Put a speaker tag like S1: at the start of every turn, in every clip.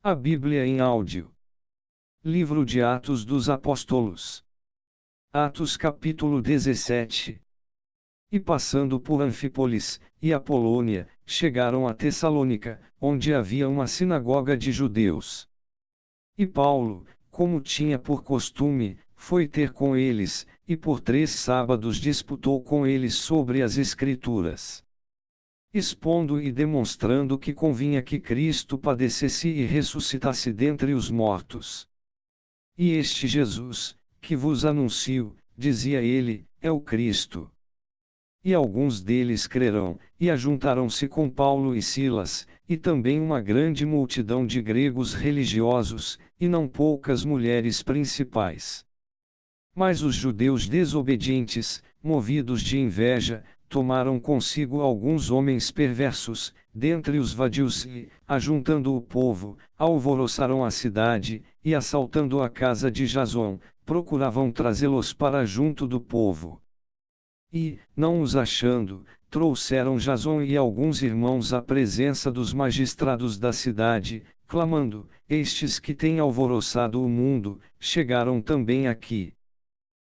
S1: A Bíblia em áudio. Livro de Atos dos Apóstolos. Atos capítulo 17. E passando por Anfípolis e Apolônia, chegaram a Tessalônica, onde havia uma sinagoga de judeus. E Paulo, como tinha por costume, foi ter com eles, e por 3 sábados disputou com eles sobre as Escrituras, expondo e demonstrando que convinha que Cristo padecesse e ressuscitasse dentre os mortos. E este Jesus, que vos anuncio, dizia ele, é o Cristo. E alguns deles crerão, e ajuntaram-se com Paulo e Silas, e também uma grande multidão de gregos religiosos, e não poucas mulheres principais. Mas os judeus desobedientes, movidos de inveja, tomaram consigo alguns homens perversos, dentre os vadios e, ajuntando o povo, alvoroçaram a cidade, e assaltando a casa de Jasão, procuravam trazê-los para junto do povo. E, não os achando, trouxeram Jasão e alguns irmãos à presença dos magistrados da cidade, clamando: estes que têm alvoroçado o mundo, chegaram também aqui.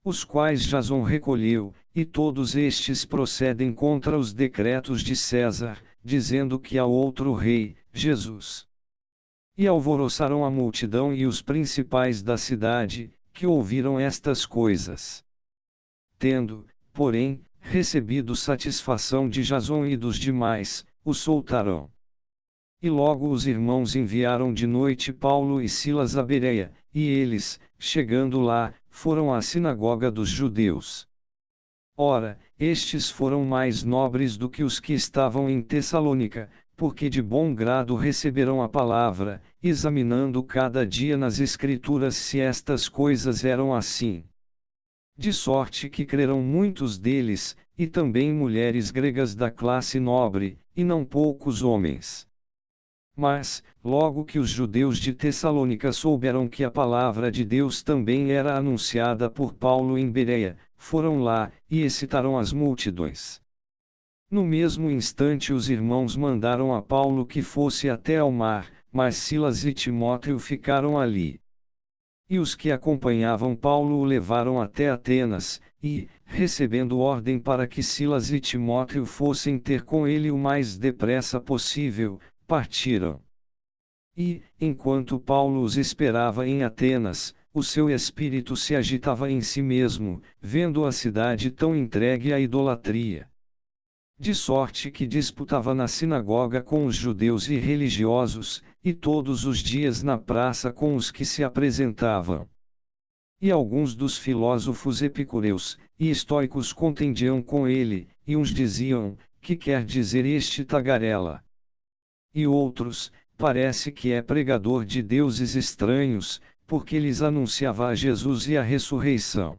S1: Os quais Jasão recolheu, e todos estes procedem contra os decretos de César, dizendo que há outro rei, Jesus. E alvoroçaram a multidão e os principais da cidade, que ouviram estas coisas. Tendo, porém, recebido satisfação de Jasão e dos demais, o soltaram. E logo os irmãos enviaram de noite Paulo e Silas a Bereia, e eles, chegando lá, foram à sinagoga dos judeus. Ora, estes foram mais nobres do que os que estavam em Tessalônica, porque de bom grado receberam a palavra, examinando cada dia nas Escrituras se estas coisas eram assim. De sorte que creram muitos deles, e também mulheres gregas da classe nobre, e não poucos homens. Mas, logo que os judeus de Tessalônica souberam que a palavra de Deus também era anunciada por Paulo em Bereia, foram lá, e excitaram as multidões. No mesmo instante os irmãos mandaram a Paulo que fosse até ao mar, mas Silas e Timóteo ficaram ali. E os que acompanhavam Paulo o levaram até Atenas, e, recebendo ordem para que Silas e Timóteo fossem ter com ele o mais depressa possível, partiram. E, enquanto Paulo os esperava em Atenas, o seu espírito se agitava em si mesmo, vendo a cidade tão entregue à idolatria. De sorte que disputava na sinagoga com os judeus irreligiosos, e todos os dias na praça com os que se apresentavam. E alguns dos filósofos epicureus e estoicos contendiam com ele, e uns diziam: que quer dizer este tagarela? E outros: parece que é pregador de deuses estranhos, porque lhes anunciava a Jesus e a ressurreição.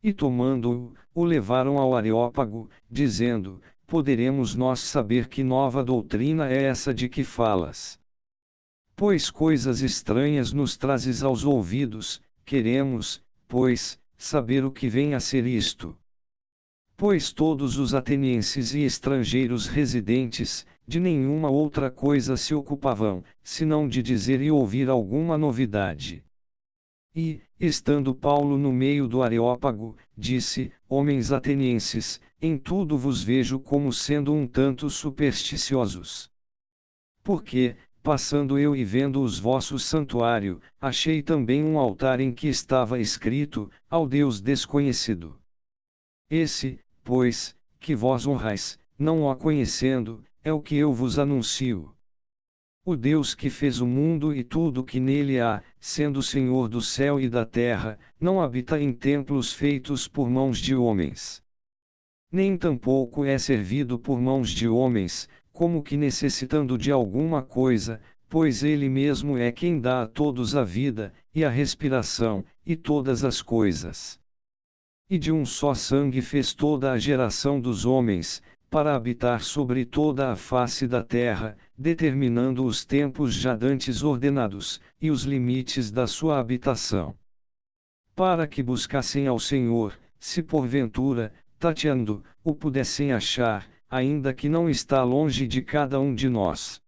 S1: E tomando-o, o levaram ao Areópago, dizendo: poderemos nós saber que nova doutrina é essa de que falas? Pois coisas estranhas nos trazes aos ouvidos, queremos, pois, saber o que vem a ser isto. Pois todos os atenienses e estrangeiros residentes, de nenhuma outra coisa se ocupavam, senão de dizer e ouvir alguma novidade. E, estando Paulo no meio do Areópago, disse: homens atenienses, em tudo vos vejo como sendo um tanto supersticiosos. Porque, passando eu e vendo os vossos santuário, achei também um altar em que estava escrito: ao Deus desconhecido. Esse, pois, que vós honrais, não o conhecendo, é o que eu vos anuncio. O Deus que fez o mundo e tudo que nele há, sendo Senhor do céu e da terra, não habita em templos feitos por mãos de homens. Nem tampouco é servido por mãos de homens, como que necessitando de alguma coisa, pois ele mesmo é quem dá a todos a vida, e a respiração, e todas as coisas. E de um só sangue fez toda a geração dos homens, para habitar sobre toda a face da terra, determinando os tempos já dantes ordenados, e os limites da sua habitação. Para que buscassem ao Senhor, se porventura, tateando, o pudessem achar, ainda que não está longe de cada um de nós.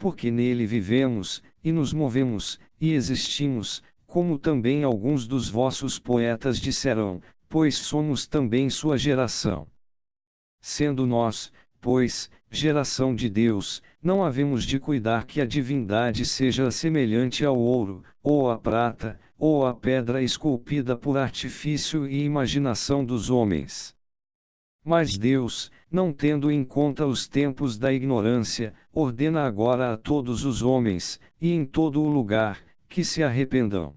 S1: porque nele vivemos, e nos movemos, e existimos, como também alguns dos vossos poetas disseram, pois somos também sua geração. Sendo nós, pois, geração de Deus, não havemos de cuidar que a divindade seja semelhante ao ouro, ou à prata, ou à pedra esculpida por artifício e imaginação dos homens. Mas Deus, não tendo em conta os tempos da ignorância, ordena agora a todos os homens, e em todo o lugar, que se arrependam.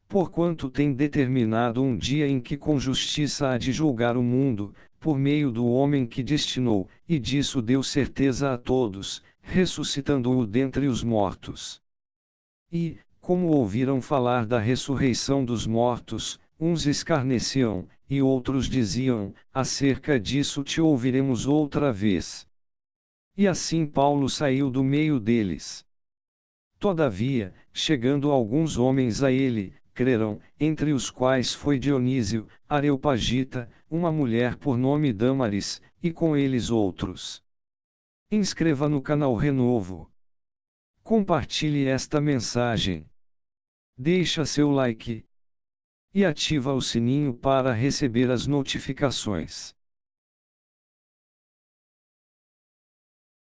S1: Porquanto tem determinado um dia em que com justiça há de julgar o mundo, por meio do homem que destinou, e disso deu certeza a todos, ressuscitando-o dentre os mortos. E, como ouviram falar da ressurreição dos mortos, uns escarneciam, e outros diziam, acerca disso te ouviremos outra vez. E assim Paulo saiu do meio deles. Todavia, chegando alguns homens a ele, creram, entre os quais foi Dionísio, Areopagita, uma mulher por nome Dâmaris, e com eles outros. Inscreva no canal Renovo. Compartilhe esta mensagem. Deixa seu like. E ativa o sininho para receber as notificações.